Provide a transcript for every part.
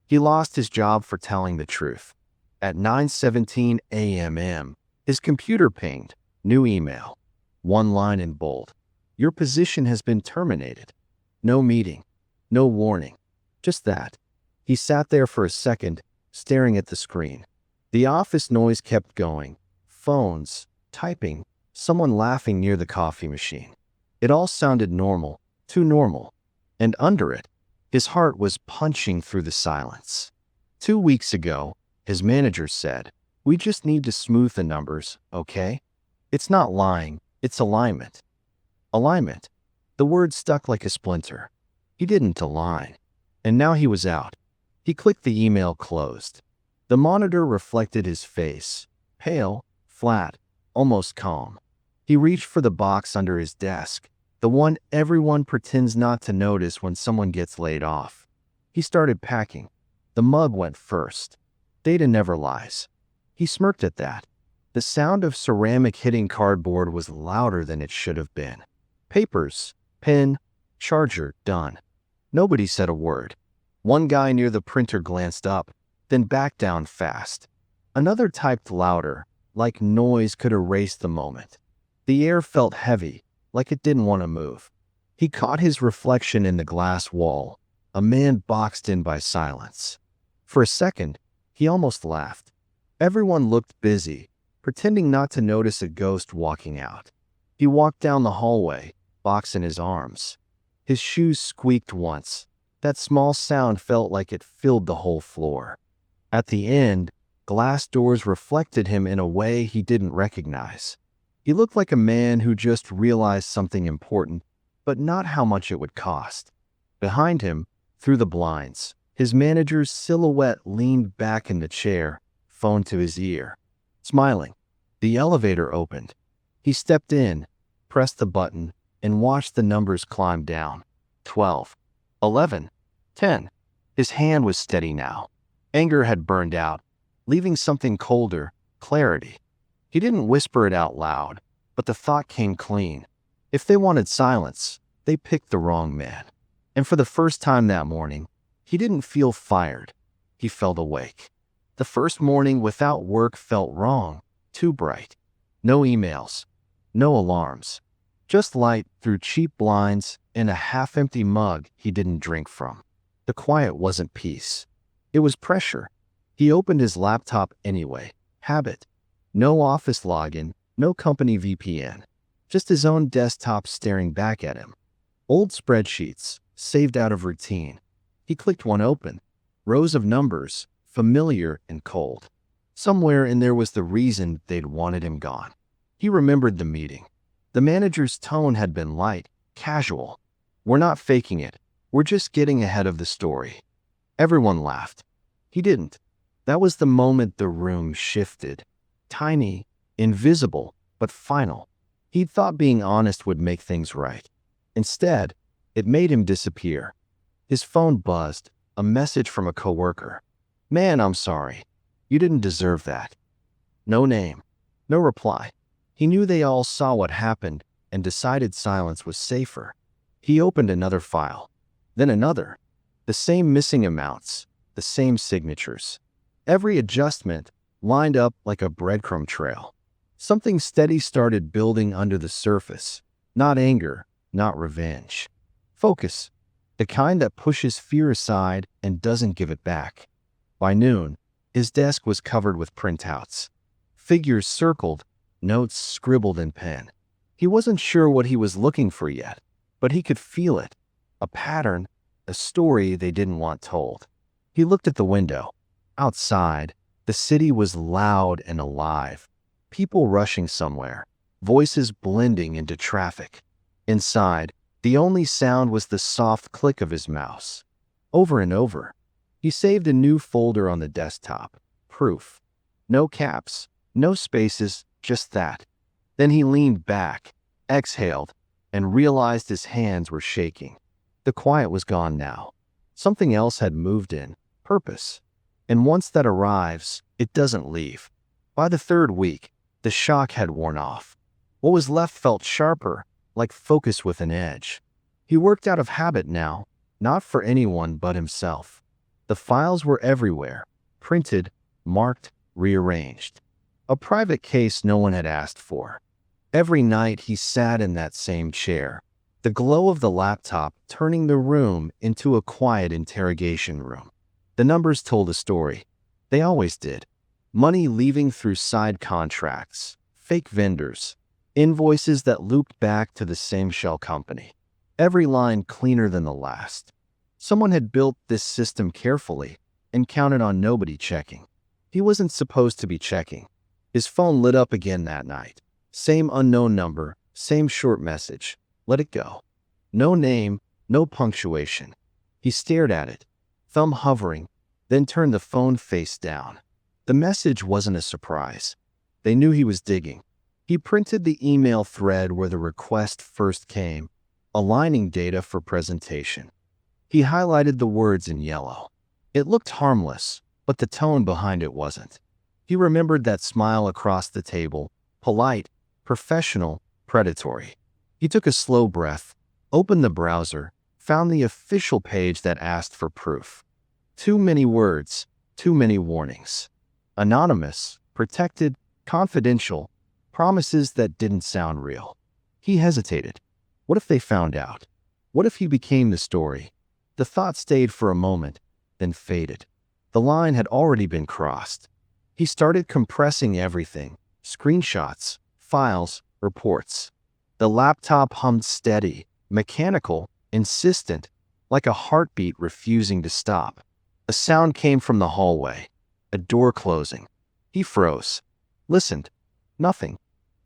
He lost his job for telling the truth. At 9:17 a.m., his computer pinged. New email. One line in bold. Your position has been terminated. No meeting. No warning. Just that. He sat there for a second, staring at the screen. The office noise kept going. Phones, typing, someone laughing near the coffee machine. It all sounded normal, too normal. And under it, his heart was punching through the silence. 2 weeks ago, his manager said, "We just need to smooth the numbers, okay?" It's not lying, it's alignment. Alignment. The word stuck like a splinter. He didn't align. And now he was out. He clicked the email closed. The monitor reflected his face, pale, flat, almost calm. He reached for the box under his desk, the one everyone pretends not to notice when someone gets laid off. He started packing. The mug went first. Data never lies. He smirked at that. The sound of ceramic hitting cardboard was louder than it should have been. Papers, pen, charger, done. Nobody said a word. One guy near the printer glanced up, then backed down fast. Another typed louder, like noise could erase the moment. The air felt heavy, like it didn't want to move. He caught his reflection in the glass wall, a man boxed in by silence. For a second, he almost laughed. Everyone looked busy, pretending not to notice a ghost walking out. He walked down the hallway, box in his arms. His shoes squeaked once. That small sound felt like it filled the whole floor. At the end, glass doors reflected him in a way he didn't recognize. He looked like a man who just realized something important, but not how much it would cost. Behind him, through the blinds, his manager's silhouette leaned back in the chair, phone to his ear. Smiling, the elevator opened. He stepped in, pressed the button, and watched the numbers climb down. 12, 11, 10. His hand was steady now. Anger had burned out, leaving something colder, clarity. He didn't whisper it out loud, but the thought came clean. If they wanted silence, they picked the wrong man. And for the first time that morning, he didn't feel fired. He felt awake. The first morning without work felt wrong, too bright. No emails, no alarms. Just light through cheap blinds and a half-empty mug he didn't drink from. The quiet wasn't peace. It was pressure. He opened his laptop anyway. Habit. No office login, no company VPN. Just his own desktop staring back at him. Old spreadsheets, saved out of routine. He clicked one open. Rows of numbers, familiar and cold. Somewhere in there was the reason they'd wanted him gone. He remembered the meeting. The manager's tone had been light, casual. "We're not faking it. We're just getting ahead of the story." Everyone laughed. He didn't. That was the moment the room shifted. Tiny, invisible, but final. He'd thought being honest would make things right. Instead, it made him disappear. His phone buzzed, a message from a coworker. "Man, I'm sorry. You didn't deserve that." No name, no reply. He knew they all saw what happened and decided silence was safer. He opened another file, then another. The same missing amounts, the same signatures. Every adjustment lined up like a breadcrumb trail. Something steady started building under the surface. Not anger, not revenge. Focus. The kind that pushes fear aside and doesn't give it back. By noon, his desk was covered with printouts. Figures circled, notes scribbled in pen. He wasn't sure what he was looking for yet, but he could feel it. A pattern, a story they didn't want told. He looked at the window. Outside, the city was loud and alive. People rushing somewhere, voices blending into traffic. Inside, the only sound was the soft click of his mouse. Over and over. He saved a new folder on the desktop. Proof. No caps, no spaces, just that. Then he leaned back, exhaled, and realized his hands were shaking. The quiet was gone now. Something else had moved in. Purpose. And once that arrives, it doesn't leave. By the third week, the shock had worn off. What was left felt sharper, like focus with an edge. He worked out of habit now, not for anyone but himself. The files were everywhere, printed, marked, rearranged. A private case no one had asked for. Every night he sat in that same chair, the glow of the laptop turning the room into a quiet interrogation room. The numbers told a story. They always did. Money leaving through side contracts, fake vendors, invoices that looped back to the same shell company. Every line cleaner than the last. Someone had built this system carefully and counted on nobody checking. He wasn't supposed to be checking. His phone lit up again that night. Same unknown number, same short message. Let it go. No name, no punctuation. He stared at it, thumb hovering, then turned the phone face down. The message wasn't a surprise. They knew he was digging. He printed the email thread where the request first came, aligning data for presentation. He highlighted the words in yellow. It looked harmless, but the tone behind it wasn't. He remembered that smile across the table, polite, professional, predatory. He took a slow breath, opened the browser, found the official page that asked for proof. Too many words, too many warnings. Anonymous, protected, confidential, promises that didn't sound real. He hesitated. What if they found out? What if he became the story? The thought stayed for a moment, then faded. The line had already been crossed. He started compressing everything, screenshots, files, reports. The laptop hummed steady, mechanical, insistent, like a heartbeat refusing to stop. A sound came from the hallway, a door closing. He froze, listened. Nothing,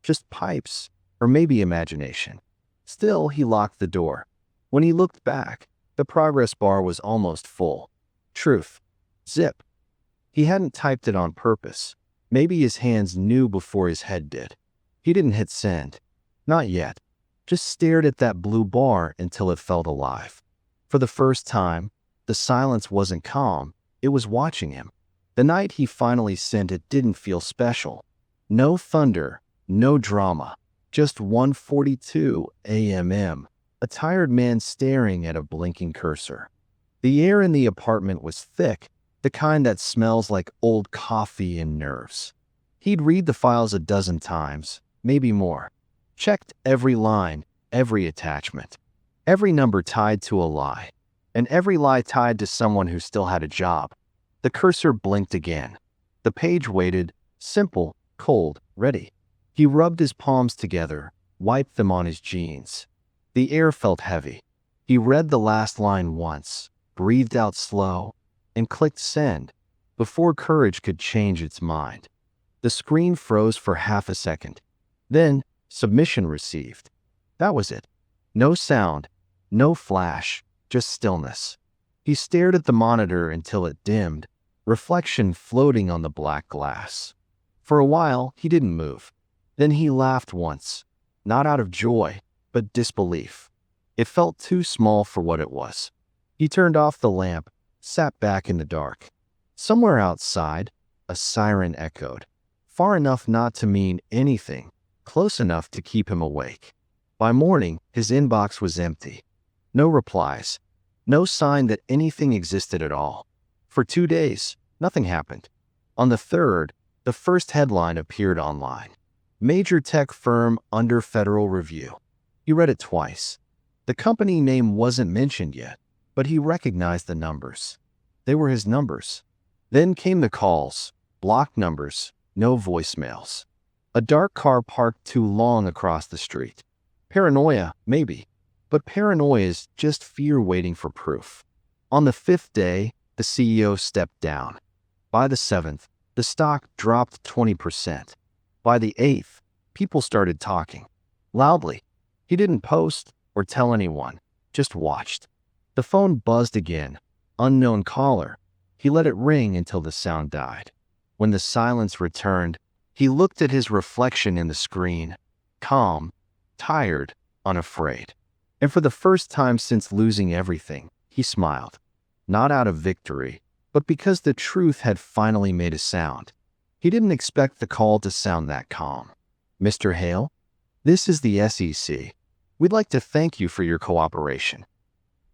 just pipes, or maybe imagination. Still, he locked the door. When he looked back, the progress bar was almost full. Truth. Zip. He hadn't typed it on purpose. Maybe his hands knew before his head did. He didn't hit send. Not yet. Just stared at that blue bar until it felt alive. For the first time, the silence wasn't calm, it was watching him. The night he finally sent it didn't feel special. No thunder, no drama. Just 1:42 a.m., a tired man staring at a blinking cursor. The air in the apartment was thick, the kind that smells like old coffee and nerves. He'd read the files a dozen times, maybe more. Checked every line, every attachment. Every number tied to a lie. And every lie tied to someone who still had a job. The cursor blinked again. The page waited, simple, cold, ready. He rubbed his palms together, wiped them on his jeans. The air felt heavy. He read the last line once, breathed out slow, and clicked send before courage could change its mind. The screen froze for half a second. Then, submission received. That was it. No sound, no flash, just stillness. He stared at the monitor until it dimmed, reflection floating on the black glass. For a while, he didn't move. Then he laughed once, not out of joy, but disbelief. It felt too small for what it was. He turned off the lamp, sat back in the dark. Somewhere outside, a siren echoed, far enough not to mean anything, close enough to keep him awake. By morning, his inbox was empty. No replies, no sign that anything existed at all. For 2 days, nothing happened. On the third, the first headline appeared online. Major tech firm under federal review. He read it twice. The company name wasn't mentioned yet, but he recognized the numbers. They were his numbers. Then came the calls, blocked numbers, no voicemails. A dark car parked too long across the street. Paranoia, maybe, but paranoia is just fear waiting for proof. On the 5th day, the CEO stepped down. By the 7th, the stock dropped 20%. By the 8th, people started talking. Loudly. He didn't post or tell anyone, just watched. The phone buzzed again. Unknown caller. He let it ring until the sound died. When the silence returned, he looked at his reflection in the screen. Calm, tired, unafraid. And for the first time since losing everything, he smiled. Not out of victory, but because the truth had finally made a sound. He didn't expect the call to sound that calm. Mr. Hale, this is the SEC. We'd like to thank you for your cooperation.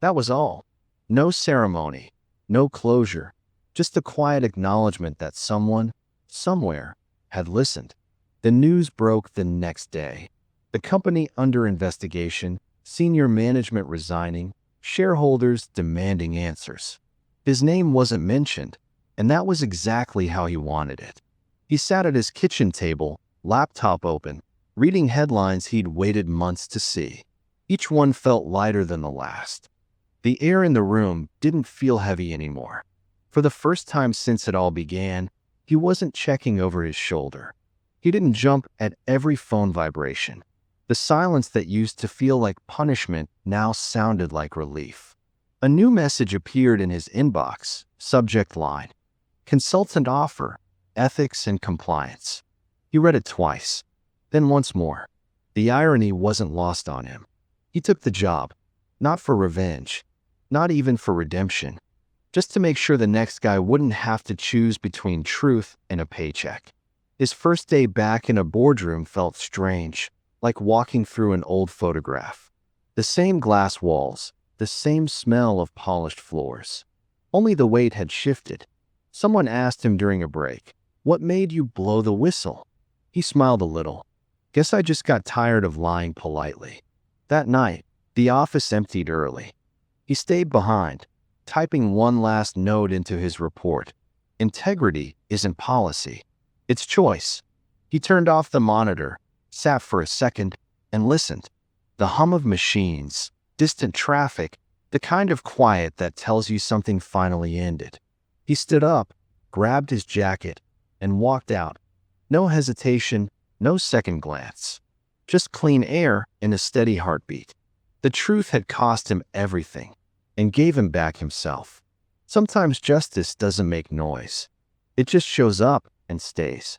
That was all. No ceremony, No closure, just a quiet acknowledgement that someone, somewhere, had listened. The news broke the next day. The company under investigation, senior management resigning, shareholders demanding answers. His name wasn't mentioned, and that was exactly how he wanted it. He sat at his kitchen table, laptop open, reading headlines he'd waited months to see. Each one felt lighter than the last. The air in the room didn't feel heavy anymore. For the first time since it all began, he wasn't checking over his shoulder. He didn't jump at every phone vibration. The silence that used to feel like punishment now sounded like relief. A new message appeared in his inbox, subject line, Consultant Offer, Ethics and Compliance. He read it twice, then once more. The irony wasn't lost on him. He took the job, not for revenge, not even for redemption, just to make sure the next guy wouldn't have to choose between truth and a paycheck. His first day back in a boardroom felt strange, like walking through an old photograph. The same glass walls, the same smell of polished floors. Only the weight had shifted. Someone asked him during a break, "What made you blow the whistle?" He smiled a little. "Guess I just got tired of lying politely." That night, the office emptied early. He stayed behind, typing one last note into his report. Integrity isn't policy. It's choice. He turned off the monitor, sat for a second, and listened. The hum of machines, distant traffic, the kind of quiet that tells you something finally ended. He stood up, grabbed his jacket, and walked out. No hesitation, no second glance. Just clean air and a steady heartbeat. The truth had cost him everything, and gave him back himself. Sometimes justice doesn't make noise. It just shows up and stays.